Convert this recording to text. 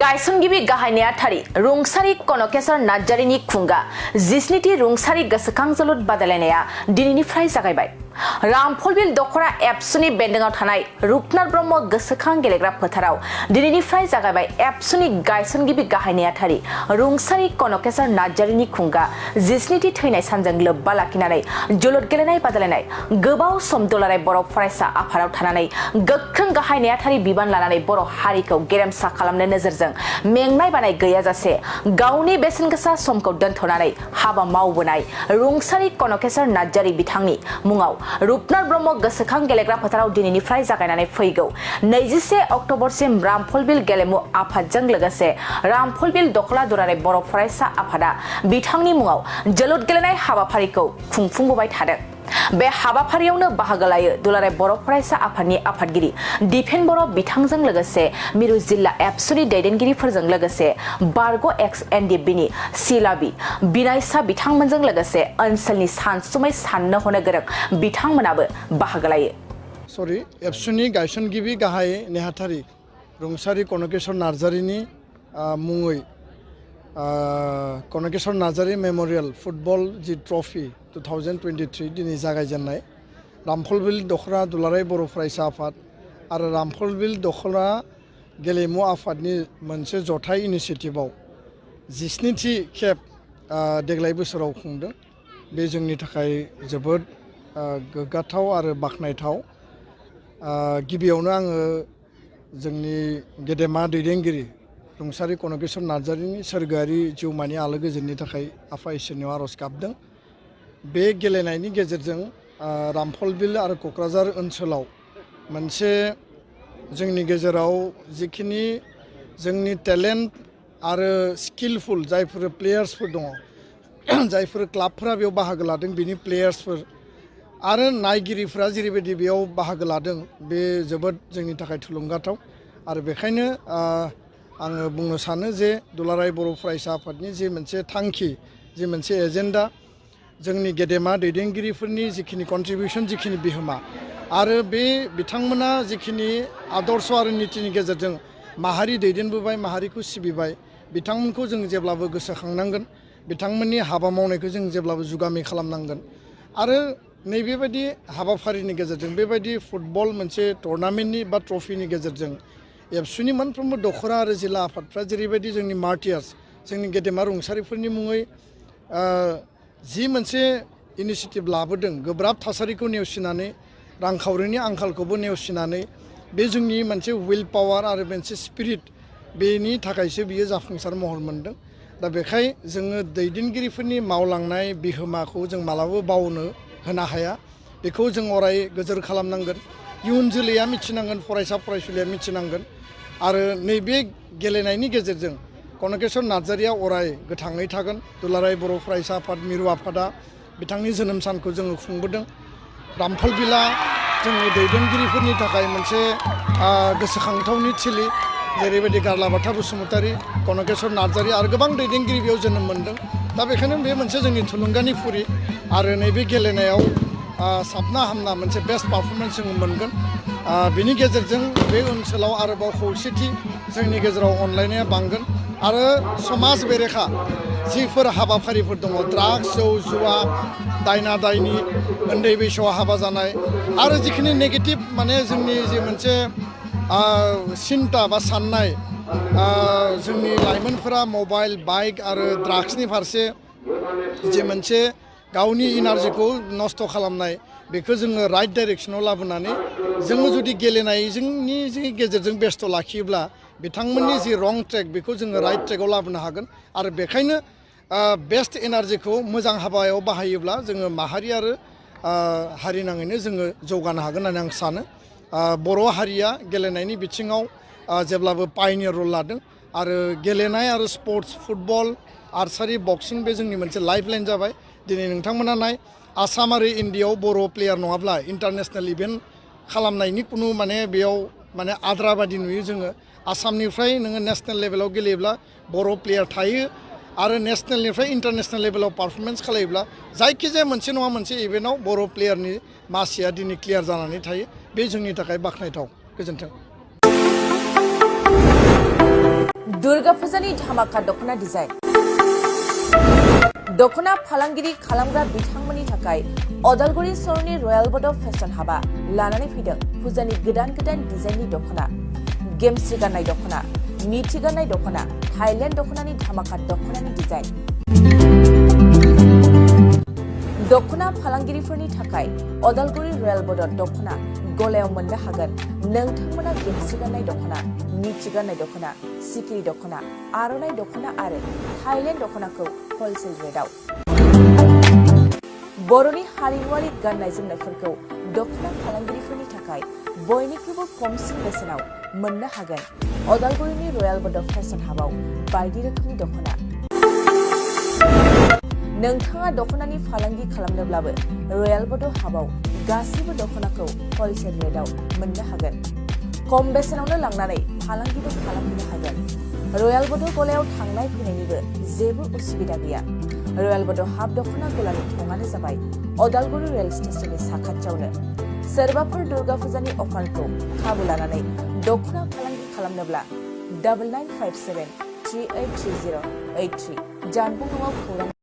गायसनगिरि गाहाय नेहाथारि रुंसारि कनकेश्वर नार्जारिनि खुंगा 19थि रुंसारि गोसोखां जोलुर बादायलायनाया दिनैनिफ्राय जागायबाय। रामफलबिल दखरा एबसुनि बेन्दोंआव थानाय रुपनाथ ब्रह्म गोसोखां गेलेग्रा फोथाराव दिनैनिफ्राय जागायबाय एबसुनि गायसनगिरि गाहाय नेहाथारि रुंसारि कनकेश्वर नार्जारिनि खुंगा 19थि थैनाय सानजों लोब्बा लाखिनानै जोलुर गेलेनाय बादायलायनाय। गोबाव सम दुलाराय बर' फरायसा आफादाव थानानै गोख्रों गाहाय नेहाथारि बिबान लानानै बर' हारिखौ गेरेमसा खालामनो नोजोरजों मेंनाय बानाय गैयाजासे गावनि बेसेनगोसा समखौ दोनथ'नानै हाबा मावबोनाय रुंसारि कनकेश्वर नार्जारि बिथांनि मुङाव रुपनाथ ब्रह्म गोसोखां गेलेग्रा फोथाराव दिनैनिफ्राय जागायनानै फैगौ 21 अक्ट'बरसिम रामफलबिल गेलेमु आफादजों लोगोसे रामफलबिल दखला दुलाराय बर' फरायसा आफादा बिथांनि मुङाव जोलुर गेलेनाय हाबाफारिखौ खुंफुंबोबाय थादों। बे हाबाफारियावनो बाहागो लायो दुलाराय बर' फरायसा आफादनि आफादगिरि दिपेन बर' बिथांजों लोगोसे मिरु जिल्ला एबसुनि दैदेनगिरिफोरजों लोगोसे बारग' एक्स एनडिएफबिनि सिलाबि बिनायसा बिथांमोनजों लोगोसे ओनसोलनि सानसुमै साननो हनो गोरों बिथांमोनाबो बाहागो लायो। एबसुनि गायसनगिरि गाहाय नेहाथारि रुंसारि कनकेश्वर नार्जारिनि मुङै कनकेश्वर नार्जारि मेम'रियेल फुटबल जि ट्रफि 2023 दिनै जागायजेननाय रामफलबिल दखरा दुलाराय बर' फरायसा आफाद आरो रामफलबिल दखरा गेलेमु आफादनि मोनसे जथाय इनिसियेटिभआव 19थि खेब देग्लाय बोसोराव खुंदों। बे जोंनि थाखाय जोबोद गोग्गाथाव आरो बाख्नायथाव। गिबियावनो आङो जोंनि गेदेमा दैदेनगिरि रुंसारि कनकेश्वर नार्जारिनि सोरगोआरि जिउमानि आलो गोजोननि थाखाय आफा इसोरनियाव आर'ज गाबदों। बे गेलेनायनि गेजेरजों रामफलबिल आरो क'क्राझार ओनसोलाव मोनसे जोंनि गेजेराव जिखिनि जोंनि टेलेन्ट आरो स्किलफुल जायफोर प्लेयार्सफोर दङ, जायफोर क्लाबफोरा बेयाव बाहागो लादों बिनि प्लेयार्सफोर आरो नायगिरिफोरा जेरैबायदि बेयाव बाहागो लादों बे जोबोद जोंनि थाखाय थुलुंगाथाव। आरो बेखायनो आङो बुंनो सानो जे दुलाराय बर' फरायसा आफादनि जे मोनसे थांखि, जे मोनसे एजेन्डा, जोंनि गेदेमा दैदेनगिरिफोरनि जिखिनि कन्ट्रिबिउसन, जिखिनि बिहोमा आरो बे बिथांमोना जिखिनि आदर्श आरो नीतिनि गेजेरजों माहारि दैदेनबोबाय, माहारिखौ सिबिबाय, बिथांमोनखौ जों जेब्लाबो गोसोखांनांगोन। बिथांमोननि हाबा मावनायखौ जों जेब्लाबो जुगामि खालामनांगोन। आरो नैबेबायदि हाबाफारिनि गेजेरजों बेबायदि फुटबल मोनसे टुर्नामेन्टनि बा ट्रफिनि गेजेरजों एबसुनि मोनफ्रोमबो दखरा आरो जिल्ला आफादफ्रा जेरैबायदि जोंनि मार्टियार्स, जोंनि गेदेमा रुंसारिफोरनि मुङै जि मोनसे इनिसियेटिभ लाबोदों, गोब्राब थासारिखौ नेवसिनानै, रांखावरिनि आंखालखौबो नेवसिनानै, बे जोंनि मोनसे विल पावार आरो मोनसे स्पिरिट, बेनि थाखायसो बियो जाफुंसार महर मोन्दों। दा बेखाय जोङो दैदेनगिरिफोरनि मावलांनाय बिहोमाखौ जों मालाबाबो बावनो होनो हाया। बेखौ जों अराय गोजोर खालामनांगोन। इयुन जोलैया मिथिनांगोन, फरायसा फरायसुलिया मिथिनांगोन। आरो नैबे गेलेनायनि गेजेरजों कनकेश्वर नार्जारिया अराय गोथाङै थागोन। दुलाराय बर' फरायसा आफाद मिरु आफादा बिथांनि जोनोम सानखौ जोङो खुंबोदों। रामफलबिला जोंनि दैदेनगिरिफोरनि थाखाय मोनसे गोसोखांथावनि थिलि, जेरैबायदि गारलाबाथा बसुमतारी, कनकेश्वर नार्जारि आरो गोबां दैदेनगिरि बेयाव जोनोम मोन्दों। दा बेखायनो बे मोनसे जोंनि थुलुंगानि फुरि आरो नैबे गेलेनायाव साबना हामना मोनसे बेस्ट पारफरमेन्स जों मोनगोन। बिनि गेजेरजों बे ओनसोलाव आरोबाव खौसेथि, जोंनि गेजेराव अनलायनाया बांगोन आरो समाज बेरेखा जिफोर हाबाफारिफोर दङ, ड्राग्स, जौ जुवा, दायना दायनि, उन्दै बैसोआव हाबा जानाय आरो जिखिनि नेगेटिभ माने जोंनि जे मोनसे सिन्ता बा साननाय, जोंनि लाइमोनफोरा मबाइल, बाइक आरो ड्राग्सनि फारसे जे मोनसे गावनि इनार्जिखौ नस्थ' खालामनाय, बेखौ जोङो राइट डाइरेक्सनाव लाबोनानै जोङो जुदि गेलेनायनि गेजेरजों बेस्थ' लाखियोब्ला बिथांमोननि जि रं ट्रेक बेखौ जोङो राइट ट्रेकआव लाबोनो हागोन। आरो बेखायनो बेस्ट एनार्जिखौ मोजां हाबायाव बाहायोब्ला जोङो माहारि आरो हारि नाङैनो जोङो जौगानो हागोन होननानै आं सानो। बर' हारिया गेलेनायनि बिथिङाव जेब्लाबो पायनियर रल लादों आरो गेलेनाय आरो स्पर्ट्स, फुटबल, आर्सारि, बक्सिं बे जोंनि मोनसे लाइफ लाइन जाबाय। दिनै नोंथांमोना नाय, आसाम आरो इण्डियाआव बर' प्लेयार नङाब्ला इन्टारनेसनेल इभेन्ट खालामनायनि कुनु माने बेयाव माने आद्रा बादि नुयो जोङो। आसामनिफ्राय नोङो नेसनेल लेभेलाव गेलेयोब्ला बर' प्लेयार थायो आरो नेसनेलनिफ्राय इन्टारनेसनेल लेभेलाव पारफरमेन्स खालायोब्ला जायखिजाया मोनसे नङा मोनसे इभेन्टआव बर' प्लेयारनि मासिया दिनै क्लियार जानानै थायो। बे जोंनि थाखाय बाख्नायथाव। गोजोन्थों। दुर्गा फुजानि धामाका दख'ना डिजाइन दख'ना फालांगिरि खालामग्रा बिथांमोननि थाखाय अदालगुरि सहरनि रयेल बड' फेशन हाबा लानानै फैदों फुजानि गोदान डिजाइननि दख'ना गेमस्रि गाननाय दख'ना मिथि गाननाय दख'ना थाइलेण्ड दख'नानि धामाका दख'नानि डिजाइन दख'ना फालांगिरिफोरनि थाखाय अदालगुरि रयेल बड' दख'ना गलायाव मोननो हागोन नोंथांमोना गेमस्रि गाननाय दख'ना मिथि गाननाय दख'ना सिखिरि दख'ना आर'नाइ दख'ना आरो थाइलेण्ड दख'नाखौ हलसेल रेटआव बर'नि हारिमुआरि गाननाय जोमनायफोरखौ दख'ना फालांगिरिफोरनि थाखाय बयनिख्रुइबो खमसिन बेसेनाव मोननो हागोन अदालगुरिनि रयेल बड' फेशन हाबाव बायदि रोखोमनि दख'ना नोंथाङा दख'नानि फालांगि खालामनोब्लाबो रयेल बड' हाबाव गासैबो दख'नाखौ हलसेल रेटआव मोननो हागोन खम बेसेनावनो लांनानै फालांगिबो खालामनो हागोन रयेल बड' गलायाव थांनाय फैनायनिबो जेबो उसुबिदा गैया रयेल बड' हाब दख'ना गलानि थङानो जाबाय अदालगुरि रेल स्टेशननि साखाथियावनो सोरबाफोर दुर्गा फुजानि अफारखौ खाबु लानानै दख'ना फालांगि खालामनोब्ला 9957383083 जानबुं नङाव खौरां